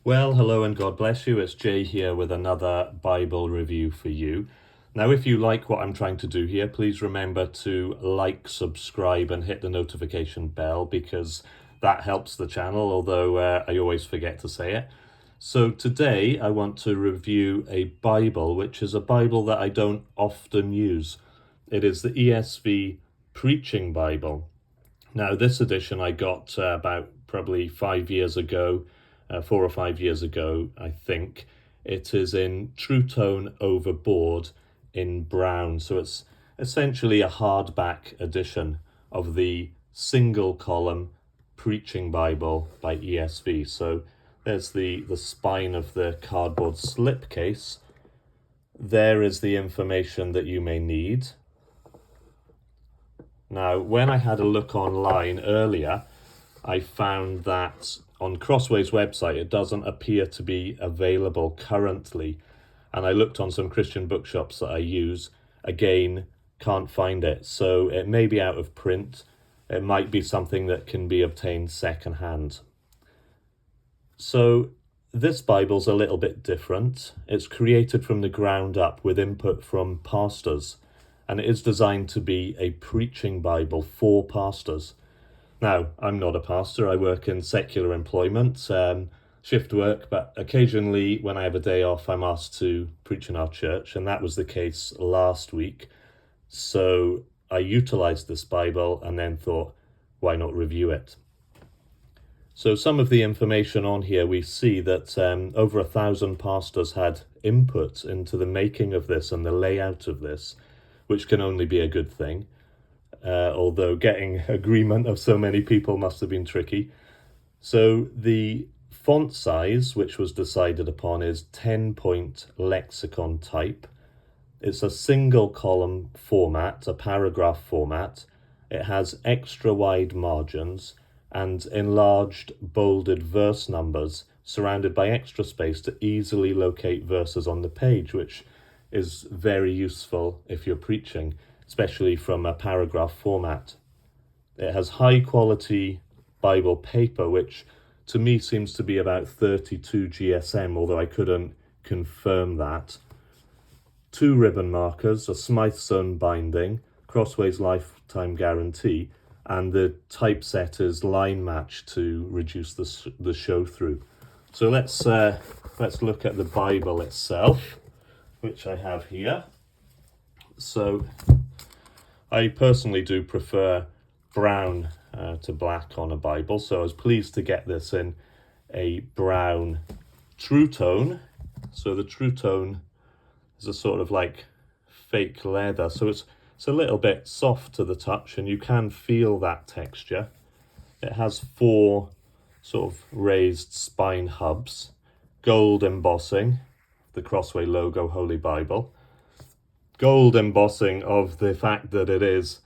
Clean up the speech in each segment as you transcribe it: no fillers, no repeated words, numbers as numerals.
Well, hello and God bless you. It's Jay here with another Bible review for you. Now, if you like what I'm trying to do here, please remember to like, subscribe, and hit the notification bell because that helps the channel, although I always forget to say it. So today I want to review a Bible, which is a Bible that I don't often use. It is the ESV Preaching Bible. Now, this edition I got about probably 5 years ago, 4 or 5 years ago, I think. It is in True Tone Overboard in brown. So it's essentially a hardback edition of the single column Preaching Bible by ESV. So there's the spine of the cardboard slipcase. There is the information that you may need. Now, when I had a look online earlier, I found that on Crossway's website, it doesn't appear to be available currently. And I looked on some Christian bookshops that I use. Again, can't find it. So it may be out of print. It might be something that can be obtained secondhand. So this Bible's a little bit different. It's created from the ground up with input from pastors. And it is designed to be a preaching Bible for pastors. Now, I'm not a pastor. I work in secular employment, shift work, but occasionally when I have a day off, I'm asked to preach in our church, and that was the case last week. So I utilized this Bible and then thought, why not review it? So some of the information on here, we see that over 1,000 pastors had input into the making of this and the layout of this, which can only be a good thing. Although getting agreement of so many people must have been tricky. So the font size, which was decided upon, is 10-point lexicon type. It's a single column format, a paragraph format. It has extra wide margins and enlarged bolded verse numbers surrounded by extra space to easily locate verses on the page, which is very useful if you're preaching, especially from a paragraph format. It has high quality Bible paper, which to me seems to be about 32 GSM, although I couldn't confirm that. 2 ribbon markers, a smyth-sewn binding, Crossway's lifetime guarantee, and the typeset is line match to reduce the show through. So let's look at the Bible itself, which I have here. So I personally do prefer brown to black on a Bible, so I was pleased to get this in a brown True Tone. So the True Tone is a sort of like fake leather, so it's a little bit soft to the touch and you can feel that texture. It has 4 sort of raised spine hubs, gold embossing, the Crossway logo, Holy Bible, gold embossing of the fact that it is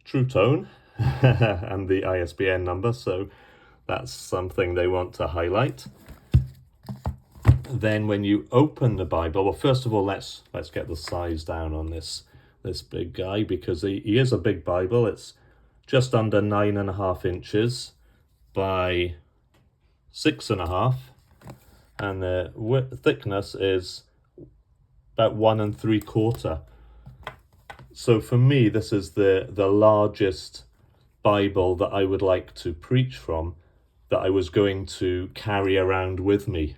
True Tone and the ISBN number, so that's something they want to highlight. Then when you open the Bible, well, first of all, let's get the size down on this big guy, because he is a big Bible. It's just under 9.5 inches by 6.5, and the thickness is about 1 3/4. So for me, this is the largest Bible that I would like to preach from, that I was going to carry around with me.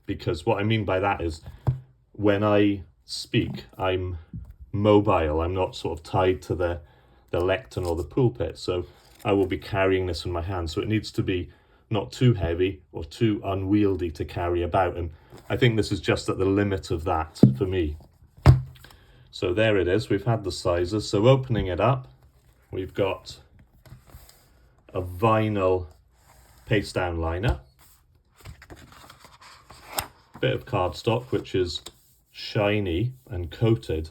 Because what I mean by that is when I speak, I'm mobile. I'm not sort of tied to the lectern or the pulpit. So I will be carrying this in my hand. So it needs to be not too heavy or too unwieldy to carry about. And I think this is just at the limit of that for me. So there it is. We've had the sizes. So opening it up, we've got a vinyl paste down liner, bit of cardstock which is shiny and coated,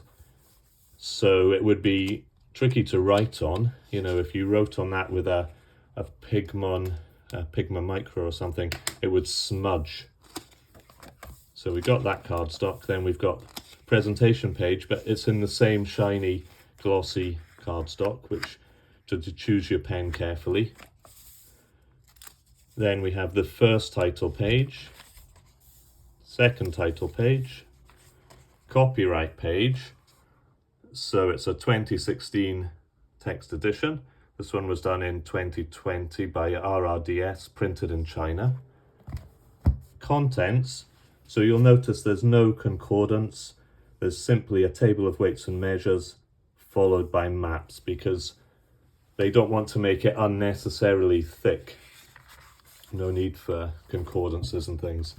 so it would be tricky to write on. You know, if you wrote on that with a Pigma Micro or something, it would smudge. So we got that cardstock. Then we've got presentation page, but it's in the same shiny glossy cardstock, which to choose your pen carefully. Then we have the first title page, Second title page, copyright page. So it's a 2016 text edition. This one was done in 2020 by RRDS, printed in China. Contents. So you'll notice there's no concordance. There's simply a table of weights and measures followed by maps because they don't want to make it unnecessarily thick. No need for concordances and things.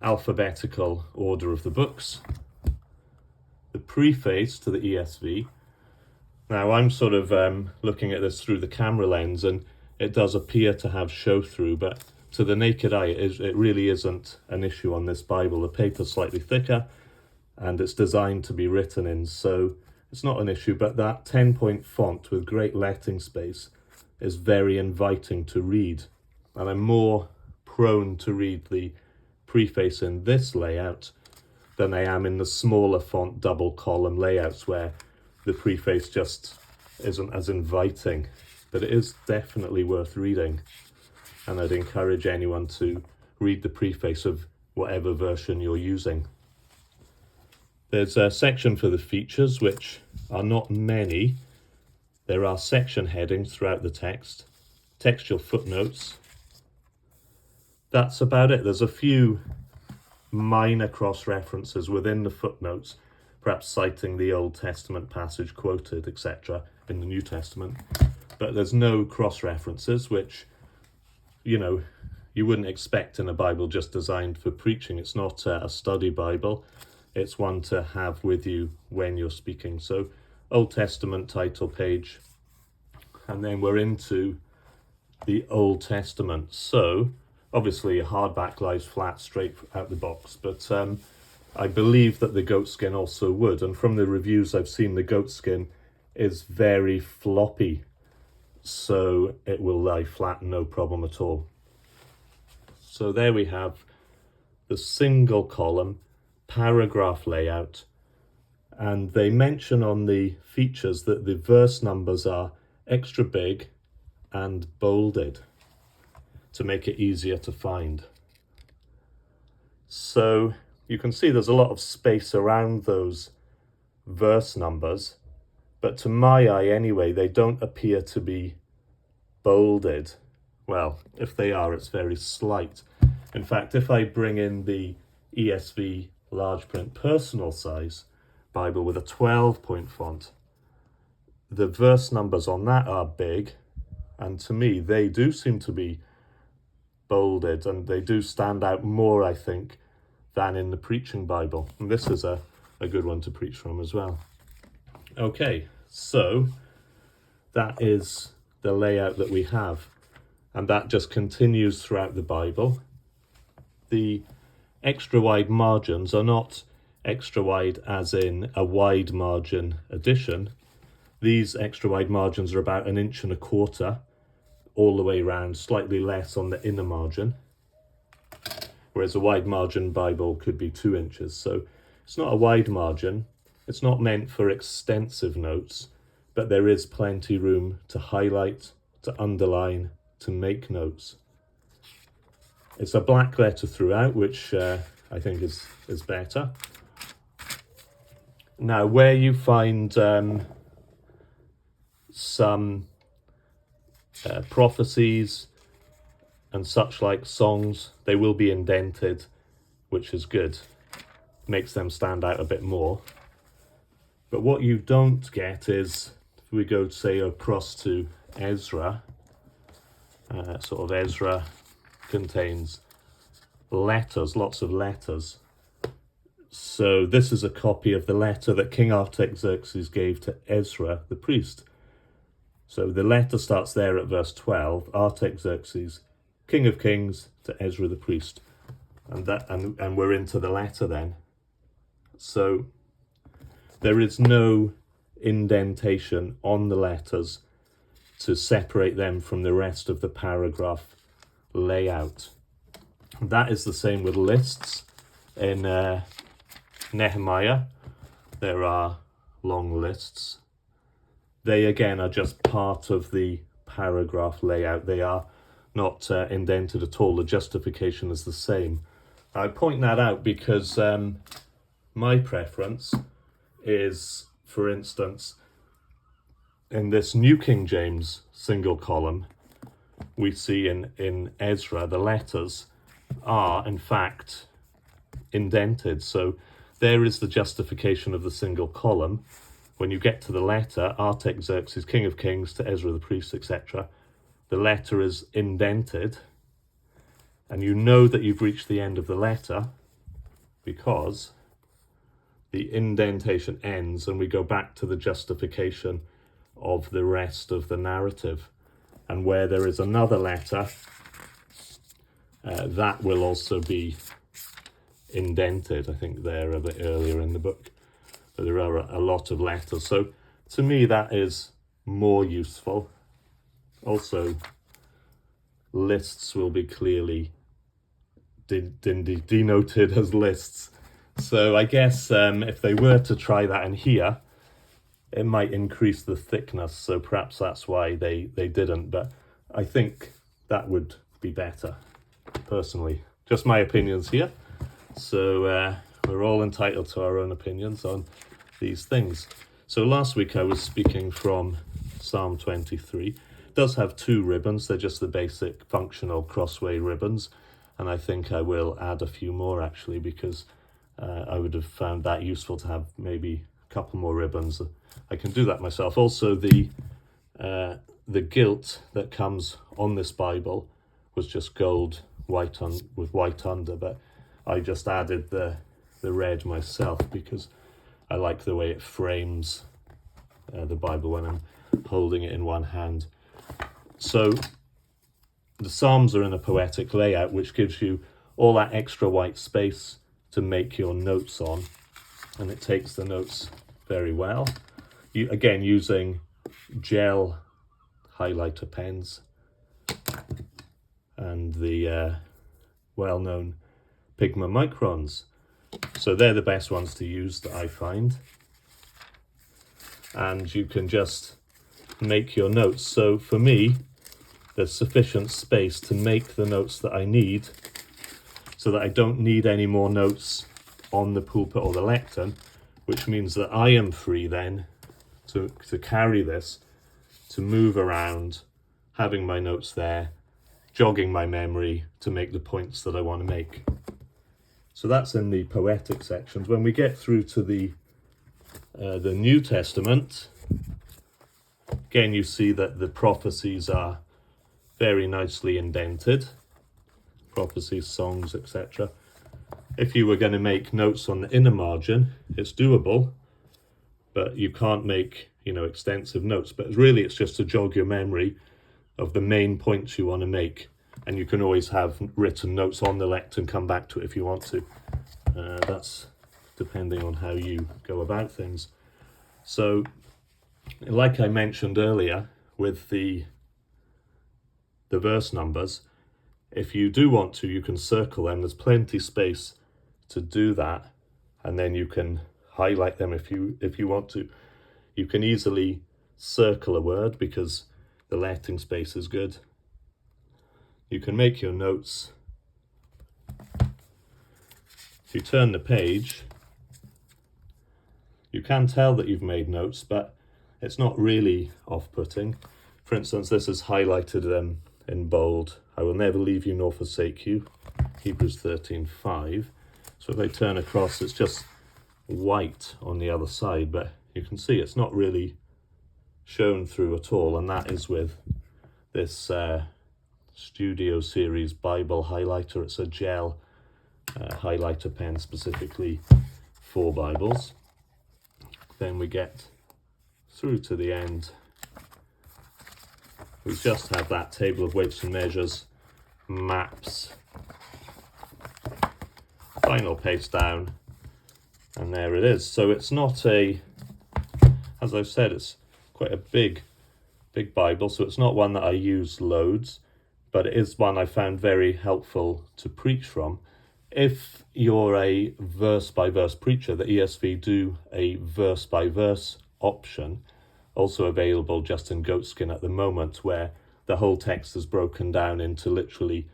Alphabetical order of the books. The preface to the ESV. Now I'm sort of looking at this through the camera lens, and it does appear to have show through, but to the naked eye it really isn't an issue on this Bible. The paper's slightly thicker and it's designed to be written in, so it's not an issue, but that 10-point font with great letting space is very inviting to read, and I'm more prone to read the preface in this layout than I am in the smaller font double column layouts where the preface just isn't as inviting. But it is definitely worth reading, and I'd encourage anyone to read the preface of whatever version you're using. There's a section for the features, which are not many. There are section headings throughout the text, textual footnotes. That's about it. There's a few minor cross-references within the footnotes, perhaps citing the Old Testament passage quoted, etc., in the New Testament. But there's no cross-references, which, you wouldn't expect in a Bible just designed for preaching. It's not a study Bible. It's one to have with you when you're speaking. So, Old Testament title page, and then we're into the Old Testament. So, obviously, a hardback lies flat straight out the box, but I believe that the goatskin also would, and from the reviews I've seen, the goatskin is very floppy, so it will lie flat, no problem at all. So there we have the single column paragraph layout, and they mention on the features that the verse numbers are extra big and bolded to make it easier to find. So you can see there's a lot of space around those verse numbers, but to my eye anyway, they don't appear to be bolded. Well, if they are, it's very slight. In fact, if I bring in the ESV large print personal size Bible with a 12-point font, the verse numbers on that are big, and to me they do seem to be bolded, and they do stand out more, I think, than in the Preaching Bible. And this is a good one to preach from as well. Okay, so that is the layout that we have, and that just continues throughout the Bible. The extra wide margins are not extra wide as in a wide margin edition. These extra wide margins are about 1.25 inches all the way around, slightly less on the inner margin, whereas a wide margin Bible could be 2 inches. So it's not a wide margin. It's not meant for extensive notes, but there is plenty room to highlight, to underline, to make notes. It's a black letter throughout, which I think is better. Now, where you find some prophecies and such like songs, they will be indented, which is good. Makes them stand out a bit more. But what you don't get is, if we go, say, across to Ezra, Ezra contains letters, lots of letters. So this is a copy of the letter that King Artaxerxes gave to Ezra the priest. So the letter starts there at verse 12, Artaxerxes, King of Kings, to Ezra the priest. And we're into the letter then. So there is no indentation on the letters to separate them from the rest of the paragraph layout. That is the same with lists. In Nehemiah, there are long lists. They again are just part of the paragraph layout. They are not indented at all. The justification is the same. I point that out because my preference is, for instance, in this New King James single column, we see in Ezra the letters are in fact indented. So there is the justification of the single column. When you get to the letter, Artaxerxes, King of Kings, to Ezra the priest, etc., the letter is indented, and you know that you've reached the end of the letter because the indentation ends and we go back to the justification of the rest of the narrative. And where there is another letter, that will also be indented. I think they're a bit earlier in the book, but there are a lot of letters. So to me, that is more useful. Also, lists will be clearly denoted as lists. So I guess if they were to try that in here, it might increase the thickness. So perhaps that's why they didn't. But I think that would be better, personally. Just my opinions here. So we're all entitled to our own opinions on these things. So last week I was speaking from Psalm 23. It does have 2 ribbons. They're just the basic functional crossway ribbons. And I think I will add a few more actually, because I would have found that useful to have maybe a couple more ribbons. I can do that myself. Also, the gilt that comes on this Bible was just gold with white under, but I just added the red myself because I like the way it frames the Bible when I'm holding it in one hand. So the Psalms are in a poetic layout, which gives you all that extra white space to make your notes on, and it takes the notes very well. You, again, using gel highlighter pens and the well-known Pigma Microns. So they're the best ones to use that I find. And you can just make your notes. So for me, there's sufficient space to make the notes that I need so that I don't need any more notes on the pulpit or the lectern, which means that I am free then to carry this, to move around, having my notes there, jogging my memory to make the points that I want to make. So that's in the poetic sections. When we get through to the New Testament, again you see that the prophecies are very nicely indented. Prophecies, songs, etc. If you were going to make notes on the inner margin, it's doable, but you can't make, extensive notes. But really it's just to jog your memory of the main points you want to make. And you can always have written notes on the lectern, come back to it if you want to. That's depending on how you go about things. So, like I mentioned earlier, with the verse numbers, if you do want to, you can circle them. There's plenty space to do that, and then you can highlight them if you want to. You can easily circle a word because the letting space is good. You can make your notes. If you turn the page, you can tell that you've made notes, but it's not really off-putting. For instance, this is highlighted in bold. I will never leave you nor forsake you, Hebrews 13:5. So if I turn across, it's just white on the other side, but you can see it's not really shown through at all, and that is with this Studio Series Bible highlighter. It's a gel highlighter pen specifically for Bibles. Then we get through to the end. We just have that table of weights and measures, maps, final paste down, and there it is. So it's not as I've said, it's quite a big Bible, so it's not one that I use loads, but it is one I found very helpful to preach from. If you're a verse-by-verse preacher, the ESV do a verse-by-verse option, also available just in goatskin at the moment, where the whole text is broken down into literally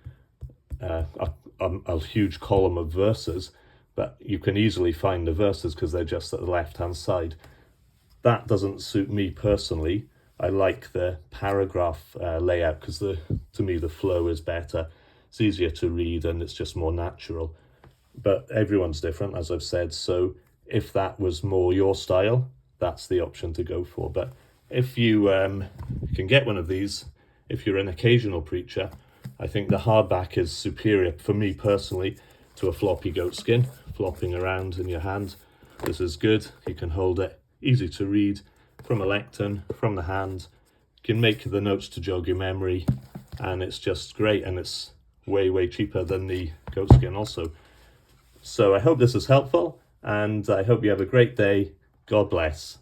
a huge column of verses, but you can easily find the verses because they're just at the left-hand side. That doesn't suit me personally. I like the paragraph layout because to me the flow is better. It's easier to read and it's just more natural. But everyone's different, as I've said, so if that was more your style, that's the option to go for. But if you can get one of these, if you're an occasional preacher, I think the hardback is superior for me personally to a floppy goatskin flopping around in your hand. This is good. You can hold it, easy to read, from a lectern, from the hand. You can make the notes to jog your memory, and it's just great, and it's way cheaper than the goatskin also. So I hope this is helpful, and I hope you have a great day. God bless.